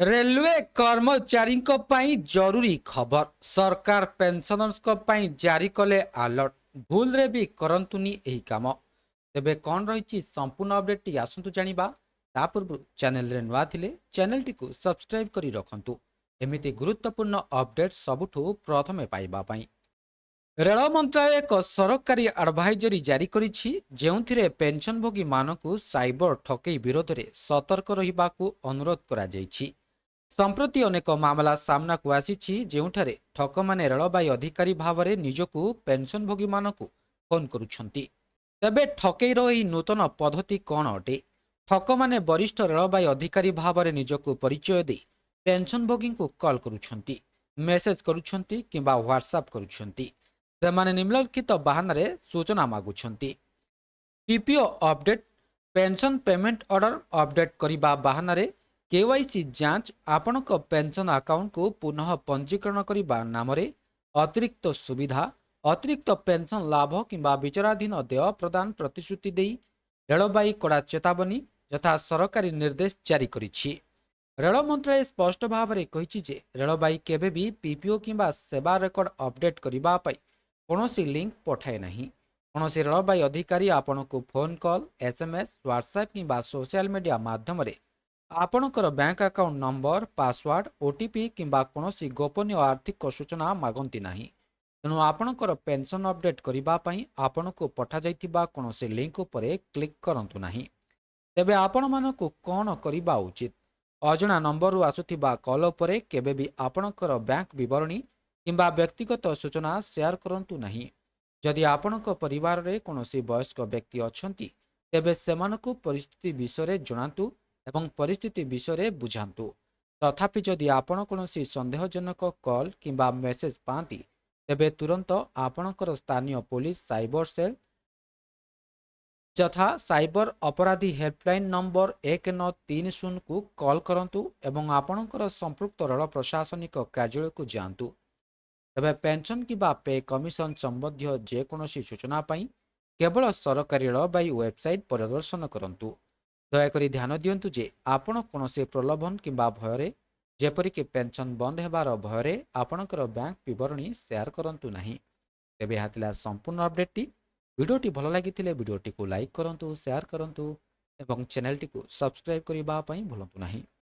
Railway कर्मचारी जरूरी खबर सरकार पेंशनर्स जारी कले अलर्ट भूल रे भी करंतुनी एही काम तेबे कौन रही संपूर्ण अपडेट टी आसंतु जानिबा ता पूर्व चैनल रे नुआ थिले चैनल टी को सब्सक्राइब करी रखंतु एमिति गुरुत्वपूर्ण अपडेट सबुठु प्रथमे पाइबा पई। रेल मंत्रालय एक सरकारी एडवाइजरी जारी करिछि जेउथिरे पेंशनभोगी मानकु साइबर ठकई विरोध में सतर्क रहिबाकु अनुरोध करा जाइछि। संप्रति अनेक मामला सामना को आसीछि जेउठारे ठक माने रेलबाई अधिकारी भावरे निजकु पेंशनभोगी मानकु फोन करुछंती। तेबे ठकईर एही नूतन पद्धति कौन अटे? ठक माने वरिष्ठ रेलबाई अधिकारी भावरे निजकु परिचय दे पेंशनभोगी को कॉल करुछंती, मेसेज करुछंती किंबा व्हाट्सएप करुछंती। ସେମାନେ ନିମ୍ନଲିଖିତ ବାହାନାରେ ସୂଚନା ମାଗୁଛନ୍ତି। PPO update, pension payment order update କରିବା ବାହାନାରେ କେୱାଇସି ଯାଞ୍ଚ, ଆପଣଙ୍କ ପେନ୍ସନ୍ ଆକାଉଣ୍ଟକୁ ପୁନଃ ପଞ୍ଜୀକରଣ କରିବା ନାମରେ ଅତିରିକ୍ତ ସୁବିଧା, ଅତିରିକ୍ତ ପେନ୍ସନ୍ ଲାଭ କିମ୍ବା ବିଚାରାଧୀନ ଦେୟ ପ୍ରଦାନ ପ୍ରତିଶ୍ରୁତି ଦେଇ ରେଳବାଇ କଡ଼ା ଚେତାବନୀ ଯଥା ସରକାରୀ ନିର୍ଦ୍ଦେଶ ଜାରି କରିଛି। ରେଳ ମନ୍ତ୍ରାଳୟ ସ୍ପଷ୍ଟ ଭାବରେ କହିଛି ଯେ ରେଳବାଇ କେବେ ବି ପିପିଓ କିମ୍ବା ସେବା ରେକର୍ଡ ଅପଡେଟ୍ କରିବା ପାଇଁ କୌଣସି ଲିଙ୍କ ପଠାଏ ନାହିଁ। କୌଣସି ରେଳବାଇ ଅଧିକାରୀ ଆପଣଙ୍କୁ ଫୋନ୍ କଲ୍, ଏସ୍ଏମ୍ଏସ୍, ହ୍ୱାଟ୍ସଆପ୍ କିମ୍ବା ସୋସିଆଲ ମିଡ଼ିଆ ମାଧ୍ୟମରେ ଆପଣଙ୍କର bank account number, password, OTP କିମ୍ବା କୌଣସି ଗୋପନୀୟ ଆର୍ଥିକ ସୂଚନା ମାଗନ୍ତି ନାହିଁ। ତେଣୁ ଆପଣଙ୍କର ପେନ୍ସନ୍ ଅପଡେଟ୍ କରିବା ପାଇଁ ଆପଣଙ୍କୁ ପଠାଯାଇଥିବା କୌଣସି ଲିଙ୍କ ଉପରେ କ୍ଲିକ୍ କରନ୍ତୁ ନାହିଁ। ତେବେ ଆପଣମାନଙ୍କୁ କ'ଣ କରିବା ଉଚିତ? ଅଜଣା ନମ୍ବରରୁ ଆସୁଥିବା କଲ୍ ଉପରେ କେବେ ବି ଆପଣଙ୍କର ବ୍ୟାଙ୍କ ବିବରଣୀ କିମ୍ବା ବ୍ୟକ୍ତିଗତ ସୂଚନା ସେୟାର କରନ୍ତୁ ନାହିଁ। ଯଦି ଆପଣଙ୍କ ପରିବାରରେ କୌଣସି ବୟସ୍କ ବ୍ୟକ୍ତି ଅଛନ୍ତି ତେବେ ସେମାନଙ୍କୁ ପରିସ୍ଥିତି ବିଷୟରେ ଜଣାନ୍ତୁ ଏବଂ ପରିସ୍ଥିତି ବିଷୟରେ ବୁଝାନ୍ତୁ। ତଥାପି ଯଦି ଆପଣ କୌଣସି ସନ୍ଦେହଜନକ କଲ୍ କିମ୍ବା ମେସେଜ ପାଆନ୍ତି ତେବେ ତୁରନ୍ତ ଆପଣଙ୍କର ସ୍ଥାନୀୟ ପୋଲିସ ସାଇବର ସେଲ୍ ଯଥା ସାଇବର ଅପରାଧୀ ହେଲ୍ପଲାଇନ୍ ନମ୍ବର 1930 କୁ କଲ୍ କରନ୍ତୁ ଏବଂ ଆପଣଙ୍କର ସମ୍ପୃକ୍ତ ରେଳ ପ୍ରଶାସନିକ କାର୍ଯ୍ୟାଳୟକୁ ଯାଆନ୍ତୁ। ତେବେ ପେନ୍ସନ୍ କିମ୍ବା ପେ କମିଶନ ସମ୍ବନ୍ଧୀୟ ଯେକୌଣସି ସୂଚନା ପାଇଁ କେବଳ ସରକାରୀ ରେଳବାଇ ୱେବସାଇଟ୍ ପରିଦର୍ଶନ କରନ୍ତୁ। ଦୟାକରି ଧ୍ୟାନ ଦିଅନ୍ତୁ ଯେ ଆପଣ କୌଣସି ପ୍ରଲୋଭନ କିମ୍ବା ଭୟରେ, ଯେପରିକି ପେନ୍ସନ୍ ବନ୍ଦ ହେବାର ଭୟରେ ଆପଣଙ୍କର ବ୍ୟାଙ୍କ ବିବରଣୀ ସେୟାର କରନ୍ତୁ ନାହିଁ। ତେବେ ଏହା ଥିଲା ସମ୍ପୂର୍ଣ୍ଣ ଅପଡେଟ୍ଟି। ଭିଡ଼ିଓଟି ଭଲ ଲାଗିଥିଲେ ଭିଡ଼ିଓଟିକୁ ଲାଇକ୍ କରନ୍ତୁ, ସେୟାର କରନ୍ତୁ ଏବଂ ଚ୍ୟାନେଲଟିକୁ ସବସ୍କ୍ରାଇବ୍ କରିବା ପାଇଁ ଭୁଲନ୍ତୁ ନାହିଁ।